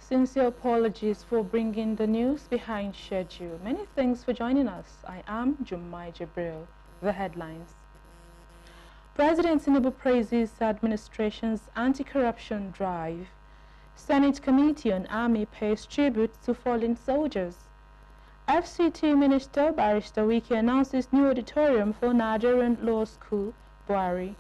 Sincere apologies for bringing the news behind schedule. Many thanks for joining us. I am Jummai Jibril. The headlines. President Tinubu praises administration's anti-corruption drive. Senate Committee on Army pays tribute to fallen soldiers. FCT Minister Barrister Wike announces new auditorium for Nigerian Law School, Buhari.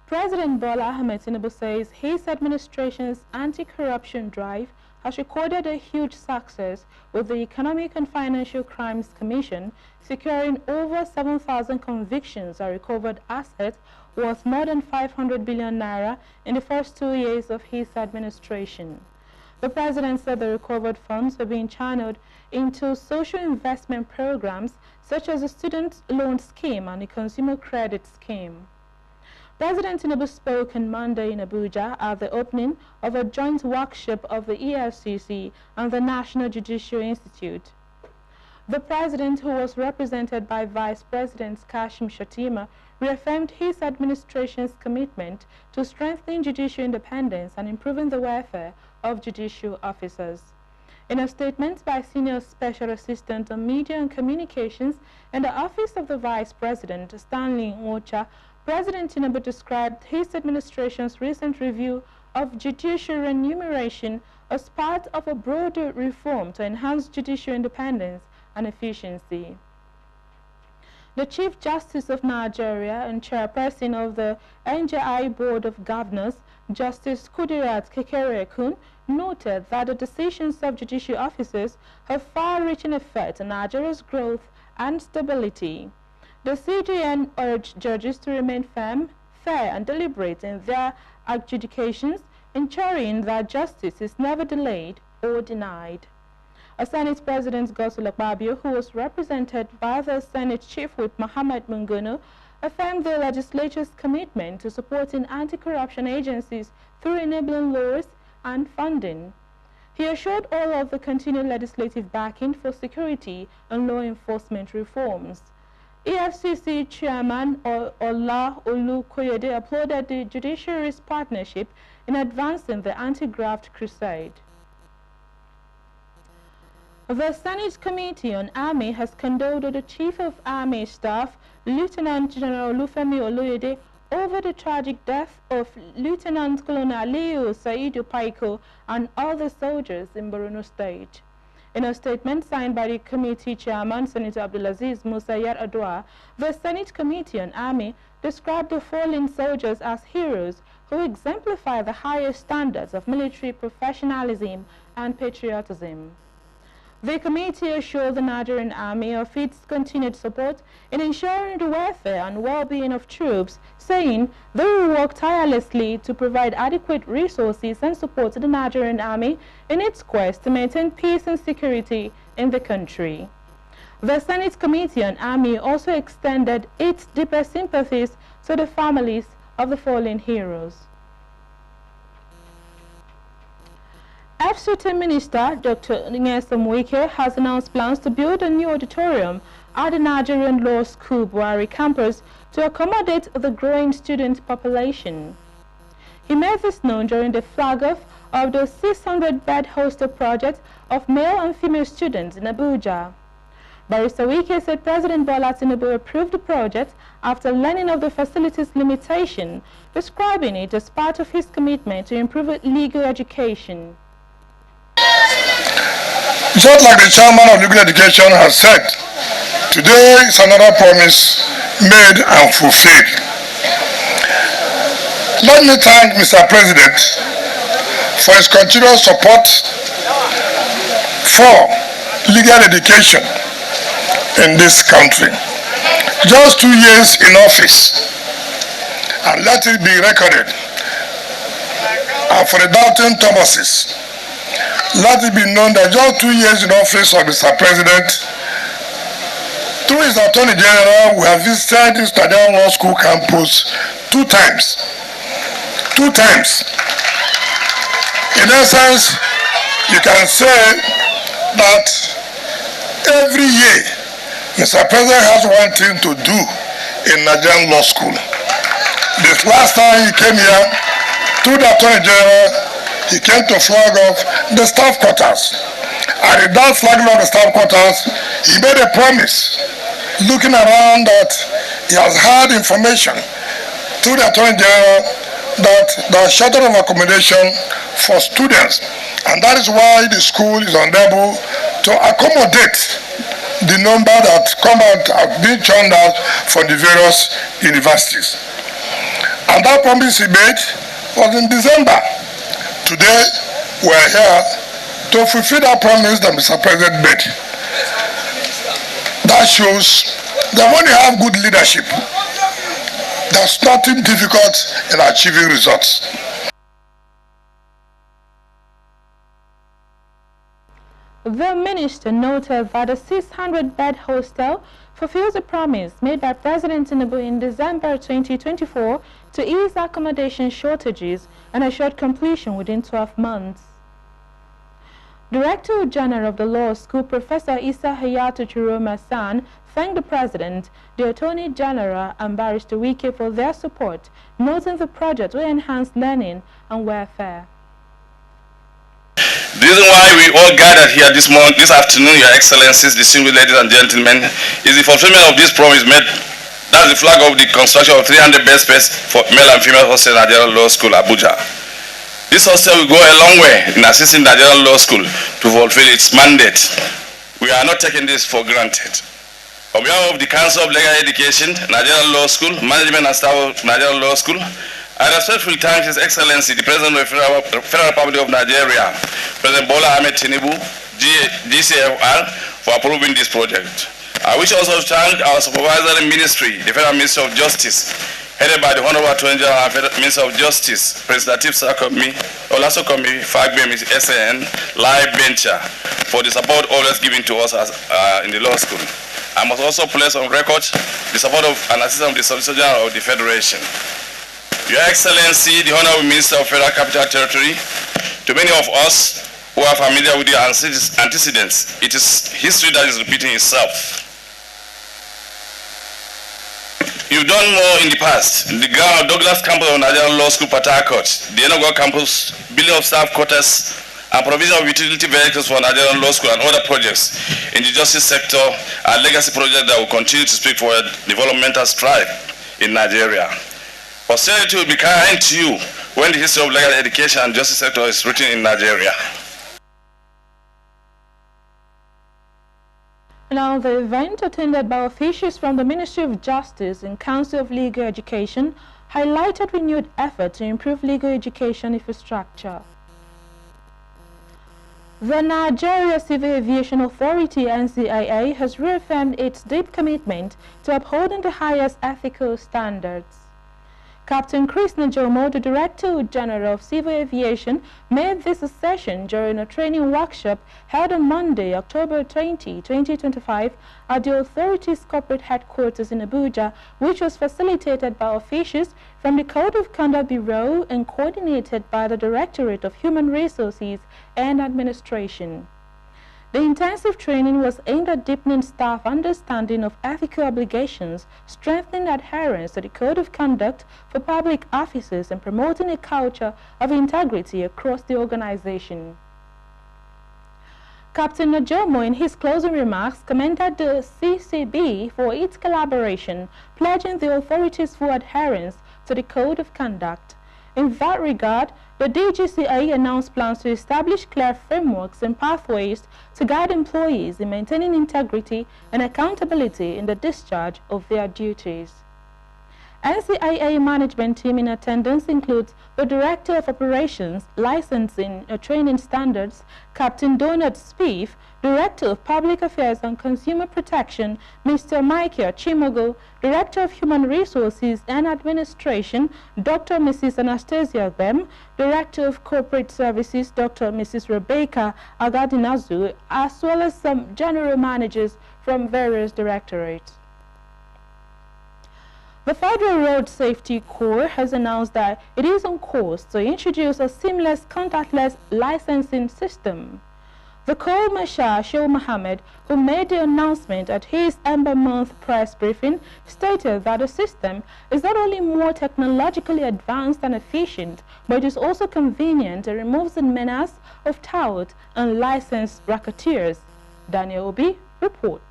President Bola Ahmed Tinubu says his administration's anti-corruption drive has recorded a huge success, with the Economic and Financial Crimes Commission securing over 7,000 convictions and recovered assets worth more than 500 billion naira in the first 2 years of his administration. The president said the recovered funds were being channeled into social investment programs such as the Student Loan Scheme and the Consumer Credit Scheme. President Tinubu spoke on Monday in Abuja at the opening of a joint workshop of the EFCC and the National Judicial Institute. The president, who was represented by Vice President Kashim Shettima, reaffirmed his administration's commitment to strengthening judicial independence and improving the welfare of judicial officers. In a statement by Senior Special Assistant on Media and Communications in the Office of the Vice President, Stanley Nwocha, President Tinubu described his administration's recent review of judicial remuneration as part of a broader reform to enhance judicial independence and efficiency. The Chief Justice of Nigeria and Chairperson of the NJI Board of Governors, Justice Kudirat Kekere-Ekun, noted that the decisions of judicial officers have far-reaching effect on Nigeria's growth and stability. The CJN urged judges to remain firm, fair, and deliberate in their adjudications, ensuring that justice is never delayed or denied. A Senate President, Godswill Akpabio, who was represented by the Senate Chief Whip Mohammed Mungono, affirmed the legislature's commitment to supporting anti-corruption agencies through enabling laws and funding. He assured all of the continued legislative backing for security and law enforcement reforms. EFCC Chairman Ola Olukoyede applauded the judiciary's partnership in advancing the anti-graft crusade. The Senate Committee on Army has condoled with the Chief of Army Staff, Lieutenant General Olufemi Oloyede, over the tragic death of Lieutenant Colonel Aliyu Saidu Paiko and other soldiers in Borno State. In a statement signed by the committee chairman, Senator Abdulaziz Musa Yar'Adua, the Senate Committee on Army described the fallen soldiers as heroes who exemplify the highest standards of military professionalism and patriotism. The committee assured the Nigerian Army of its continued support in ensuring the welfare and well-being of troops, saying they will work tirelessly to provide adequate resources and support to the Nigerian Army in its quest to maintain peace and security in the country. The Senate Committee on Army also extended its deepest sympathies to the families of the fallen heroes. FCT Minister Dr. Nyesom Wike has announced plans to build a new auditorium at the Nigerian Law School Buhari campus to accommodate the growing student population. He made this known during the flag-off of the 600-bed hostel project of male and female students in Abuja. Barrister Wike said President Bola Tinubu approved the project after learning of the facility's limitation, describing it as part of his commitment to improve legal education. Just like the chairman of legal education has said, today is another promise made and fulfilled. Let me thank Mr. President for his continuous support for legal education in this country. Just 2 years in office, and let it be recorded, and for the doubting Thomases, let it be known that just 2 years in office of Mr. President, through his Attorney General, we have visited this Nigerian Law School campus 2 times. 2 times. In essence, you can say that every year, Mr. President has one thing to do in Nigerian Law School. This last time he came here, through the Attorney General, he came to flag off the staff quarters. And in that flagging of the staff quarters, he made a promise, looking around, that he has had information through the Attorney General that there is shortage of accommodation for students, and that is why the school is unable to accommodate the number that come out have been churned out from the various universities. And that promise he made was in December. Today we are here to fulfill that promise that Mr. President made. That shows that when you have good leadership, there's nothing difficult in achieving results. The minister noted that the 600-bed hostel fulfills a promise made by President Tinubu in December 2024 to ease accommodation shortages and assured completion within 12 months. Director General of the Law School, Professor Issa Hayatu Chiroma San, thanked the President, the Attorney General and Barrister Wike for their support, noting the project will enhance learning and welfare. The reason why we all gathered here this afternoon, Your Excellencies, distinguished ladies and gentlemen, is the fulfillment of this promise made. That's the flag of the construction of 300 bed space for male and female hostel in Nigerian Law School, Abuja. This hostel will go a long way in assisting Nigerian Law School to fulfill its mandate. We are not taking this for granted. On behalf of the Council of Legal Education, Nigerian Law School, management and staff of Nigerian Law School, I respectfully thank His Excellency, the President of the Federal Republic of Nigeria, President Bola Ahmed Tinubu, GCFR, for approving this project. I wish also to thank our supervisory ministry, the Federal Ministry of Justice, headed by the Honorable Attorney General and Minister of Justice, President Lateef Sakomi, Olasokomi, Fagbemi, SAN, Live Venture, for the support always given to us in the law school. I must also place on record the support of and assistance of the Solicitor General of the Federation. Your Excellency, the Honorable Minister of Federal Capital Territory, to many of us who are familiar with the antecedents, it is history that is repeating itself. You've done more in the past. The Douglas campus of Nigerian Law School, Port Harcourt, the Enugu campus, building of staff quarters, and provision of utility vehicles for Nigerian Law School and other projects in the justice sector are legacy projects that will continue to speak for a developmental strive in Nigeria. Posterity will be kind to you when the history of legal education and justice sector is written in Nigeria. Now, the event, attended by officials from the Ministry of Justice and Council of Legal Education, highlighted renewed effort to improve legal education infrastructure. The Nigeria Civil Aviation Authority, NCAA, has reaffirmed its deep commitment to upholding the highest ethical standards. Captain Chris Najomo, the Director General of Civil Aviation, made this assertion during a training workshop held on Monday, October 20, 2025, at the authority's corporate headquarters in Abuja, which was facilitated by officials from the Code of Conduct Bureau and coordinated by the Directorate of Human Resources and Administration. The intensive training was aimed at deepening staff understanding of ethical obligations, strengthening adherence to the Code of Conduct for public officers, and promoting a culture of integrity across the organization. Captain Najomo, in his closing remarks, commended the CCB for its collaboration, pledging the authorities' full adherence to the Code of Conduct. In that regard, the DGCA announced plans to establish clear frameworks and pathways to guide employees in maintaining integrity and accountability in the discharge of their duties. NCAA management team in attendance includes the Director of Operations, Licensing and Training Standards, Captain Donald Spieth, Director of Public Affairs and Consumer Protection, Mr. Michael Chimogo, Director of Human Resources and Administration, Dr. Mrs. Anastasia Gbem, Director of Corporate Services, Dr. Mrs. Rebecca Agadinazu, as well as some general managers from various directorates. The Federal Road Safety Corps has announced that it is on course to introduce a seamless contactless licensing system. The Corps Marshal Shehu Mohammed, who made the announcement at his Ember Month press briefing, stated that the system is not only more technologically advanced and efficient, but it is also convenient and removes the menace of tout and licensed racketeers. Daniel Obi reports.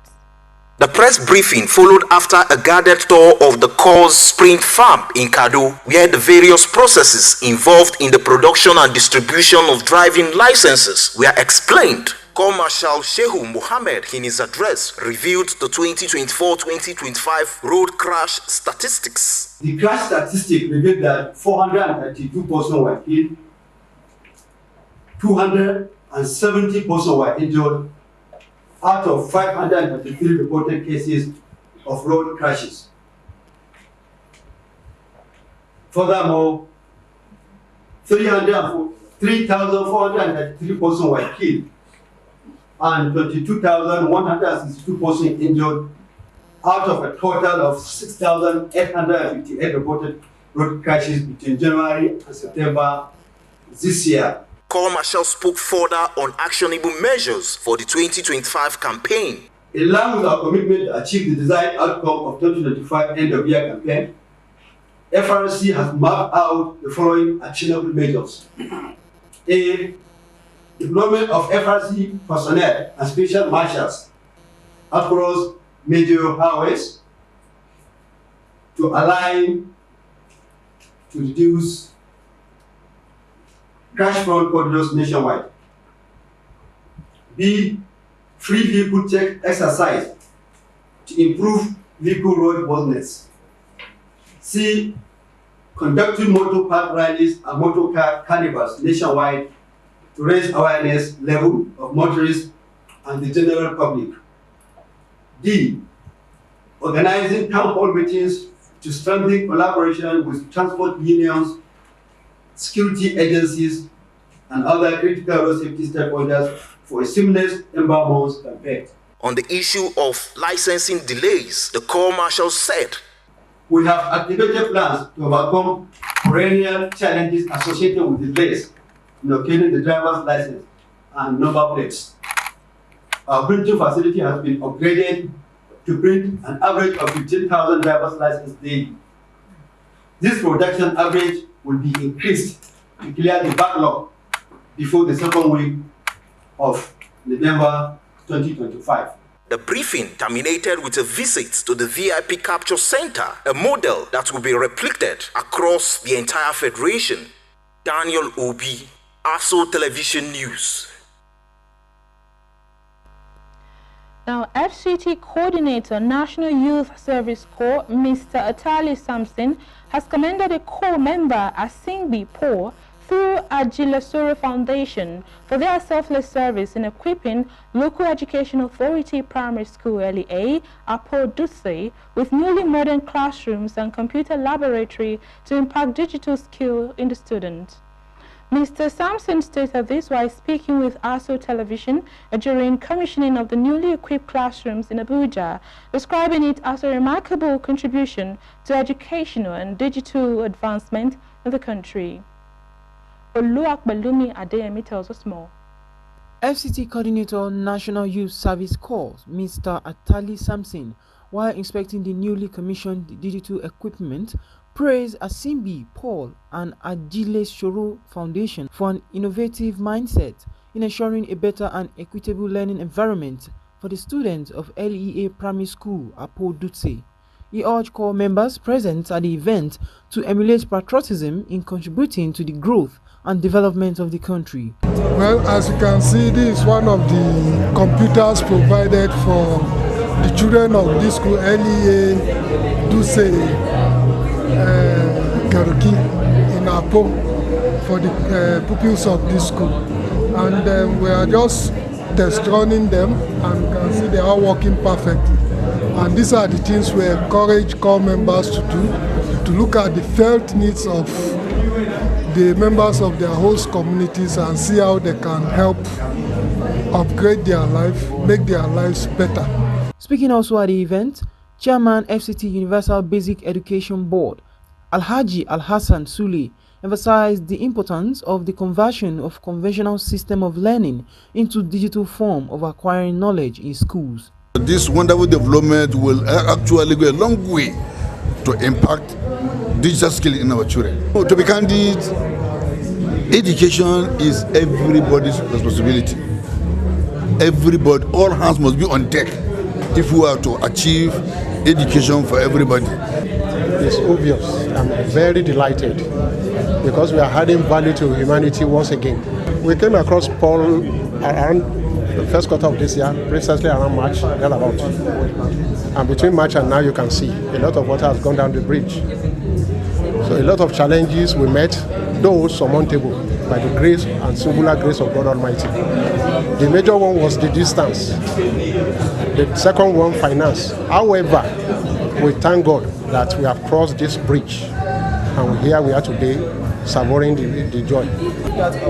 The press briefing followed after a guided tour of the Corps Spring Farm in Kado, where the various processes involved in the production and distribution of driving licenses were explained. Corps Marshal Shehu Mohammed, in his address, revealed the 2024-2025 road crash statistics. The crash statistic revealed that 432 persons were killed, 270 persons were injured, out of 533 reported cases of road crashes. Furthermore, 3,433 persons were killed and 22,162 persons injured out of a total of 6,858 reported road crashes between January and September this year. Corps Marshal spoke further on actionable measures for the 2025 campaign. In line with our commitment to achieve the desired outcome of 2025 end-of-year campaign, FRC has mapped out the following actionable measures. A. Deployment of FRC personnel and special marshals across major highways to align to reduce crash-prone corridors nationwide. B. Free vehicle check exercise to improve vehicle roadworthiness. C. Conducting motor park rallies and motor car carnivals nationwide to raise awareness level of motorists and the general public. D. Organizing town hall meetings to strengthen collaboration with transport unions, security agencies, and other critical road safety stakeholders for a seamless Ember Month campaign. On the issue of licensing delays, the Corps Marshal said, we have activated plans to overcome perennial challenges associated with delays in obtaining the driver's license and number plates. Our printing facility has been upgraded to print an average of 15,000 driver's licenses daily. This production average will be increased to clear the backlog before the second week of November 2025. The briefing terminated with a visit to the VIP Capture Center, a model that will be replicated across the entire Federation. Daniel Obi, ASO Television News. Now, FCT Coordinator, National Youth Service Corps, Mr. Atali Samson, has commended a Corps member, Asingbi Paul, through Ajilasoro Foundation for their selfless service in equipping Local Education Authority Primary School LEA, Apo Dutse, with newly modern classrooms and computer laboratory to impact digital skill in the students. Mr. Sampson stated this while speaking with ASO Television during commissioning of the newly equipped classrooms in Abuja, describing it as a remarkable contribution to educational and digital advancement in the country. Oluwak Balumi Adeyemi tells us more. FCT Coordinator, National Youth Service Corps, Mr. Atali Samson, while inspecting the newly commissioned digital equipment, praised Asimbi Paul and Ajilasoro Foundation for an innovative mindset in ensuring a better and equitable learning environment for the students of LEA Primary School, Apo Dutse. He urged Corps members present at the event to emulate patriotism in contributing to the growth and development of the country. Well, as you can see, this is one of the computers provided for the children of this school, LEA Dutse Garuki in Apo, for the pupils of this school. And we are just test running them, and you can see they are working perfectly. And these are the things we encourage Corps members to do, to look at the felt needs of the members of their host communities and see how they can help upgrade their life, make their lives better. Speaking also at the event, Chairman FCT Universal Basic Education Board, Alhaji Al-Hassan Sule emphasized the importance of the conversion of conventional system of learning into digital form of acquiring knowledge in schools. This wonderful development will actually go a long way to impact digital skill in our children. To be candid, education is everybody's responsibility. Everybody, all hands must be on deck if we are to achieve education for everybody. It's obvious. I'm very delighted because we are adding value to humanity once again. We came across Paul around the first quarter of this year, precisely around March, thereabout. And between March and now, you can see a lot of water has gone down the bridge. So a lot of challenges we met, though surmountable by the grace and singular grace of God Almighty. The major one was the distance. The second one, finance. However, we thank God that we have crossed this bridge, and here we are today, savoring the joy.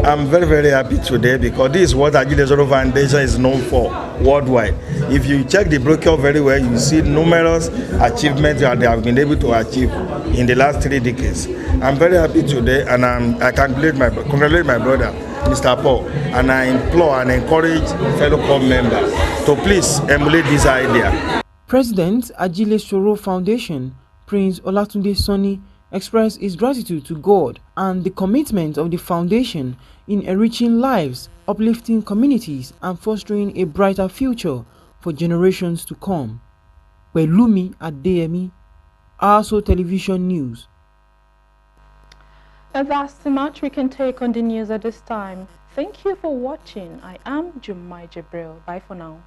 I'm very, very happy today because this is what Agile Zoro Foundation is known for worldwide. If you check the brochure very well, you see numerous achievements that they have been able to achieve in the last 3 decades. I'm very happy today, and I congratulate my brother, Mr. Paul, and I implore and encourage fellow corps members to please emulate this idea. President Agile Zoro Foundation, Prince Olatunde Sonny, expressed his gratitude to God and the commitment of the foundation in enriching lives, uplifting communities, and fostering a brighter future for generations to come. Pelumi Adeyemi, ASO Television News. And that's the much we can take on the news at this time. Thank you for watching. I am Jumai Jibril. Bye for now.